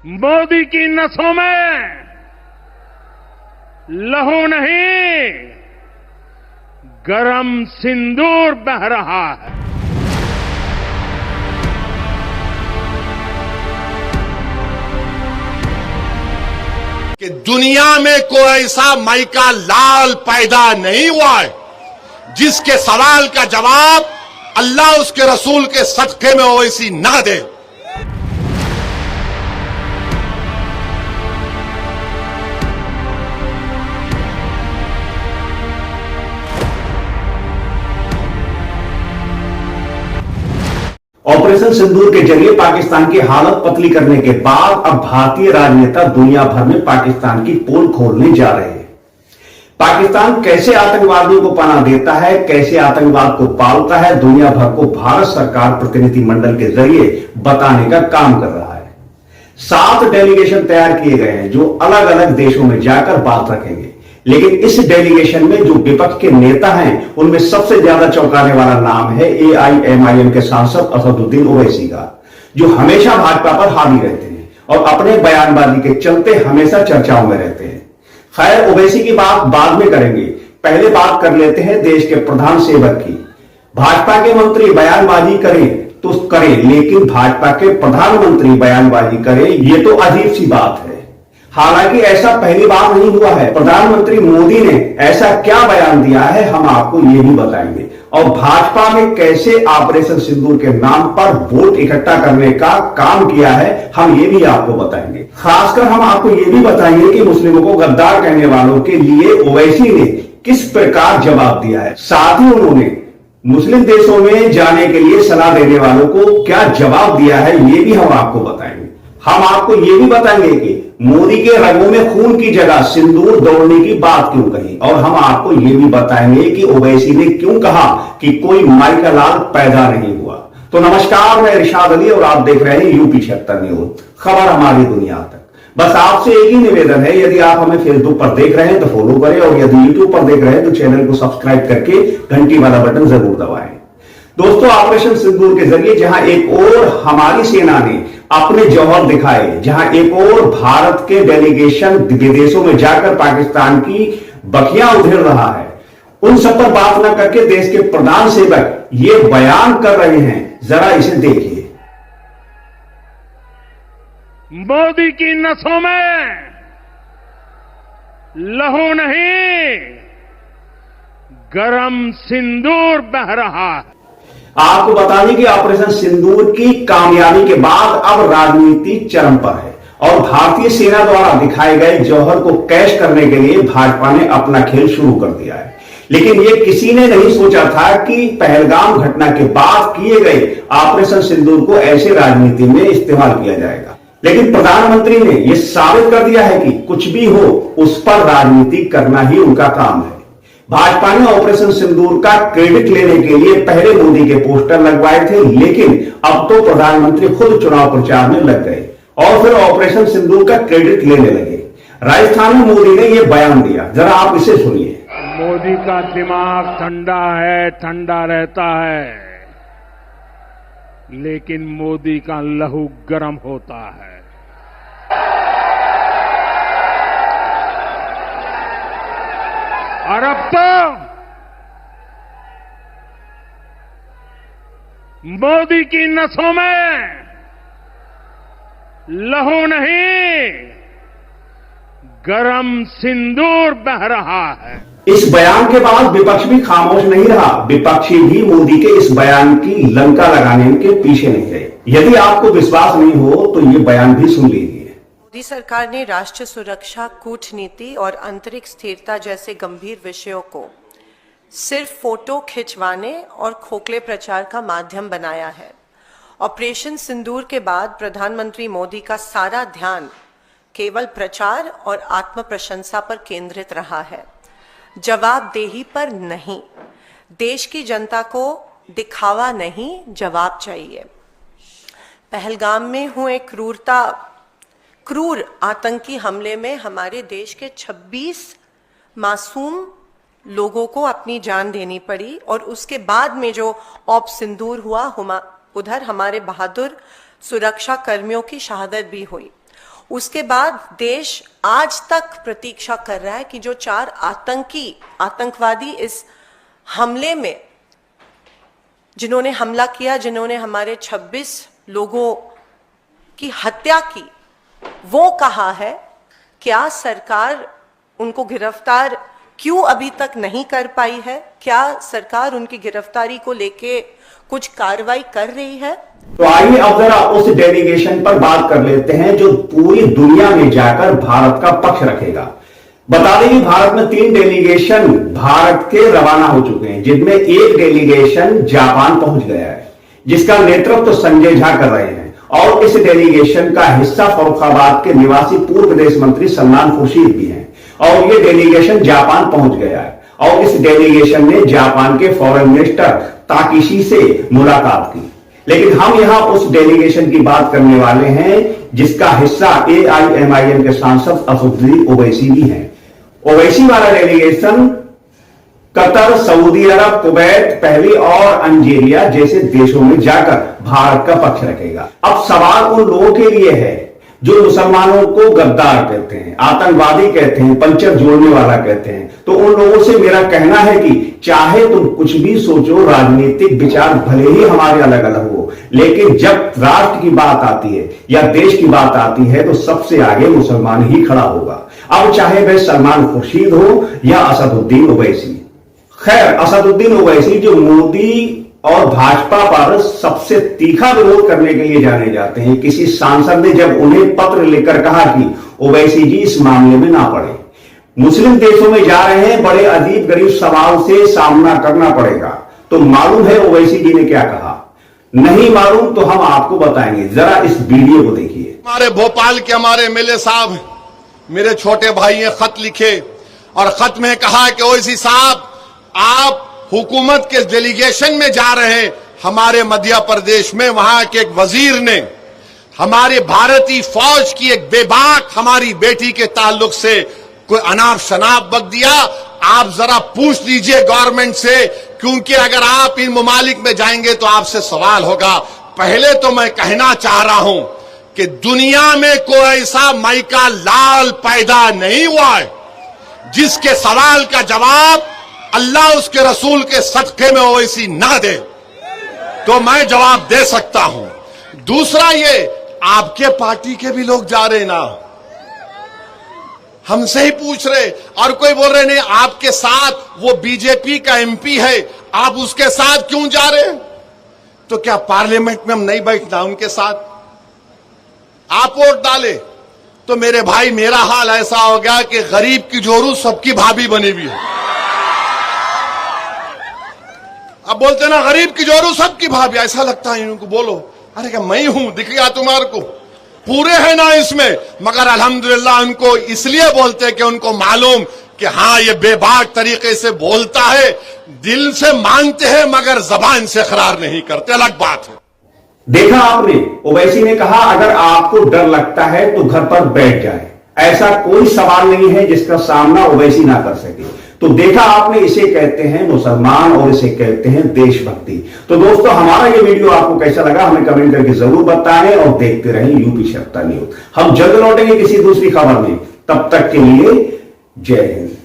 मोदी की नसों में लहू नहीं, गरम सिंदूर बह रहा है। कि दुनिया में कोई ऐसा माइका लाल पैदा नहीं हुआ है जिसके सवाल का जवाब अल्लाह उसके रसूल के सदक़े में ओवैसी ना दे। ऑपरेशन सिंदूर के जरिए पाकिस्तान की हालत पतली करने के बाद अब भारतीय राजनेता दुनिया भर में पाकिस्तान की पोल खोलने जा रहे हैं। पाकिस्तान कैसे आतंकवादियों को पनाह देता है, कैसे आतंकवाद को पालता है, दुनिया भर को भारत सरकार प्रतिनिधिमंडल के जरिए बताने का काम कर रहा है। 7 डेलीगेशन तैयार किए गए हैं जो अलग अलग देशों में जाकर बात रखेंगे। लेकिन इस डेलीगेशन में जो विपक्ष के नेता हैं उनमें सबसे ज्यादा चौंकाने वाला नाम है AIMIM के सांसद असदुद्दीन ओवैसी का, जो हमेशा भाजपा पर हावी रहते हैं और अपने बयानबाजी के चलते हमेशा चर्चाओं में रहते हैं। खैर, ओवैसी की बात बाद में करेंगे, पहले बात कर लेते हैं देश के प्रधान सेवक की। भाजपा के मंत्री बयानबाजी करें तो करें, लेकिन भाजपा के प्रधानमंत्री बयानबाजी करें, यह तो अजीब सी बात है। हालांकि ऐसा पहली बार नहीं हुआ है। प्रधानमंत्री मोदी ने ऐसा क्या बयान दिया है, हम आपको ये भी बताएंगे। और भाजपा में कैसे ऑपरेशन सिंदूर के नाम पर वोट इकट्ठा करने का काम किया है, हम ये भी आपको बताएंगे। खासकर हम आपको ये भी बताएंगे कि मुस्लिमों को गद्दार कहने वालों के लिए ओवैसी ने किस प्रकार जवाब दिया है। साथ ही उन्होंने मुस्लिम देशों में जाने के लिए सलाह देने वालों को क्या जवाब दिया है, ये भी हम आपको बताएंगे। हम आपको यह भी बताएंगे कि मोदी के रगों में खून की जगह सिंदूर दौड़ने की बात क्यों कही, और हम आपको यह भी बताएंगे कि ओवैसी ने क्यों कहा कि कोई माइका लाल पैदा नहीं हुआ। तो नमस्कार, मैं इरशाद अली और आप देख रहे हैं UP 76 न्यूज, खबर हमारी दुनिया तक। बस आपसे एक ही निवेदन है, यदि आप हमें फेसबुक पर देख रहे हैं तो फॉलो करें, और यदि यूट्यूब पर देख रहे हैं तो चैनल को सब्सक्राइब करके घंटी वाला बटन जरूर दबाएं। दोस्तों, ऑपरेशन सिंदूर के जरिए जहां एक और हमारी सेना ने अपने जौहर दिखाए, जहां एक और भारत के डेलीगेशन विदेशों में जाकर पाकिस्तान की बखियां उधेड़ रहा है, उन सब पर बात न करके देश के प्रधान सेवक ये बयान कर रहे हैं, जरा इसे देखिए। मोदी की नसों में लहू नहीं, गरम सिंदूर बह रहा है। आपको बता दें कि ऑपरेशन सिंदूर की कामयाबी के बाद अब राजनीति चरम पर है और भारतीय सेना द्वारा दिखाए गए जौहर को कैश करने के लिए भाजपा ने अपना खेल शुरू कर दिया है। लेकिन यह किसी ने नहीं सोचा था कि पहलगाम घटना के बाद किए गए ऑपरेशन सिंदूर को ऐसे राजनीति में इस्तेमाल किया जाएगा। लेकिन प्रधानमंत्री ने यह साबित कर दिया है कि कुछ भी हो उस पर राजनीति करना ही उनका काम है। भाजपा ने ऑपरेशन सिंदूर का क्रेडिट लेने के लिए पहले मोदी के पोस्टर लगवाए थे, लेकिन अब तो प्रधानमंत्री खुद चुनाव प्रचार में लग गए और फिर ऑपरेशन सिंदूर का क्रेडिट लेने लगे। राजस्थान में मोदी ने यह बयान दिया, जरा आप इसे सुनिए। मोदी का दिमाग ठंडा है, ठंडा रहता है, लेकिन मोदी का लहू गर्म होता है। और अब तो मोदी की नसों में लहू नहीं, गरम सिंदूर बह रहा है। इस बयान के बाद विपक्ष भी खामोश नहीं रहा। विपक्षी भी मोदी के इस बयान की लंका लगाने के पीछे नहीं रहे। यदि आपको विश्वास नहीं हो तो ये बयान भी सुन लीजिए। मोदी सरकार ने राष्ट्रीय सुरक्षा, कूटनीति और आंतरिक स्थिरता जैसे गंभीर विषयों को सिर्फ फोटो खिंचवाने और खोखले प्रचार का माध्यम बनाया है। ऑपरेशन सिंदूर के बाद प्रधानमंत्री मोदी का सारा ध्यान केवल प्रचार और आत्म प्रशंसा पर केंद्रित रहा है, जवाबदेही पर नहीं। देश की जनता को दिखावा नहीं, जवाब चाहिए। पहलगाम में हुए क्रूर आतंकी हमले में हमारे देश के 26 मासूम लोगों को अपनी जान देनी पड़ी और उसके बाद में जो ऑप सिंदूर हुआ, उधर हमारे बहादुर सुरक्षा कर्मियों की शहादत भी हुई। उसके बाद देश आज तक प्रतीक्षा कर रहा है कि जो 4 आतंकवादी इस हमले में जिन्होंने हमला किया, जिन्होंने हमारे 26 लोगों की हत्या की, वो कहाँ है? क्या सरकार उनको गिरफ्तार क्यों अभी तक नहीं कर पाई है? क्या सरकार उनकी गिरफ्तारी को लेके कुछ कार्रवाई कर रही है? तो आइए अब जरा उस डेलीगेशन पर बात कर लेते हैं जो पूरी दुनिया में जाकर भारत का पक्ष रखेगा। बता दें कि भारत में 3 डेलीगेशन भारत के रवाना हो चुके हैं, जिनमें एक डेलीगेशन जापान पहुंच गया है, जिसका नेतृत्व तो संजय झा कर रहे हैं। और इस डेलीगेशन का हिस्सा फर्रुखाबाद के निवासी पूर्व विदेश मंत्री सलमान खुर्शीद भी हैं। और यह डेलीगेशन जापान पहुंच गया है और इस डेलीगेशन ने जापान के फॉरेन मिनिस्टर ताकेशी से मुलाकात की। लेकिन हम यहां उस डेलीगेशन की बात करने वाले हैं जिसका हिस्सा AIMIM के सांसद असदुद्दीन ओवैसी भी हैं। ओवैसी वाला डेलीगेशन कतर, सऊदी अरब, कुवैत, पहली और अल्जीरिया जैसे देशों में जाकर भारत का पक्ष रखेगा। अब सवाल उन लोगों के लिए है जो मुसलमानों को गद्दार कहते हैं, आतंकवादी कहते हैं, पंचर जोड़ने वाला कहते हैं। तो उन लोगों से मेरा कहना है कि चाहे तुम कुछ भी सोचो, राजनीतिक विचार भले ही हमारे अलग अलग हो, लेकिन जब राष्ट्र की बात आती है या देश की बात आती है तो सबसे आगे मुसलमान ही खड़ा होगा। अब चाहे वह सलमान खुर्शीद हो या असदुद्दीन ओवैसी। खैर, असदुद्दीन ओवैसी जो मोदी और भाजपा पर सबसे तीखा विरोध करने के लिए जाने जाते हैं, किसी सांसद ने जब उन्हें पत्र लिखकर कहा कि ओवैसी जी इस मामले में ना पड़े, मुस्लिम देशों में जा रहे हैं, बड़े अजीब गरीब सवाल से सामना करना पड़ेगा। तो मालूम है ओवैसी जी ने क्या कहा? नहीं मालूम तो हम आपको बताएंगे, जरा इस वीडियो को देखिए। हमारे भोपाल के हमारे MLA साहब, मेरे छोटे भाई ने खत लिखे और खत में कहा कि ओवैसी साहब, आप हुकूमत के डेलीगेशन में जा रहे हैं हमारे मध्य प्रदेश में, वहां के एक वजीर ने हमारे भारतीय फौज की एक बेबाक हमारी बेटी के ताल्लुक से कोई अनाप शनाप बक दिया। आप जरा पूछ लीजिए गवर्नमेंट से, क्योंकि अगर आप इन ममालिक में जाएंगे तो आपसे सवाल होगा। पहले तो मैं कहना चाह रहा हूं कि दुनिया में कोई ऐसा माइका लाल पैदा नहीं हुआ है जिसके सवाल का जवाब अल्लाह उसके रसूल के सदके में ओवैसी ना दे। तो मैं जवाब दे सकता हूं। दूसरा, ये आपके पार्टी के भी लोग जा रहे ना, हमसे ही पूछ रहे, और कोई बोल रहे नहीं आपके साथ वो बीजेपी का MP है, आप उसके साथ क्यों जा रहे? तो क्या पार्लियामेंट में हम नहीं बैठना उनके साथ? आप वोट डाले तो मेरे भाई मेरा हाल ऐसा हो गया कि गरीब की जोरू सबकी भाभी बनी हुई है। अब बोलते ना गरीब की जोरू सबकी भाभी, ऐसा लगता है इनको। बोलो, अरे क्या मैं हूं, दिख गया तुम्हारे को? पूरे हैं ना इसमें, मगर अल्हम्दुलिल्लाह उनको इसलिए बोलते हैं कि उनको मालूम कि हाँ ये बेबाक तरीके से बोलता है, दिल से मानते हैं मगर जबान से इकरार नहीं करते, अलग बात है। देखा आपने, ओवैसी ने कहा अगर आपको डर लगता है तो घर पर बैठ जाए। ऐसा कोई सवाल नहीं है जिसका सामना ओवैसी ना कर सके। तो देखा आपने, इसे कहते हैं मुसलमान और इसे कहते हैं देशभक्ति। तो दोस्तों, हमारा ये वीडियो आपको कैसा लगा हमें कमेंट करके जरूर बताएं और देखते रहें यूपी सत्ता न्यूज। हम जल्द लौटेंगे किसी दूसरी खबर में, तब तक के लिए जय हिंद।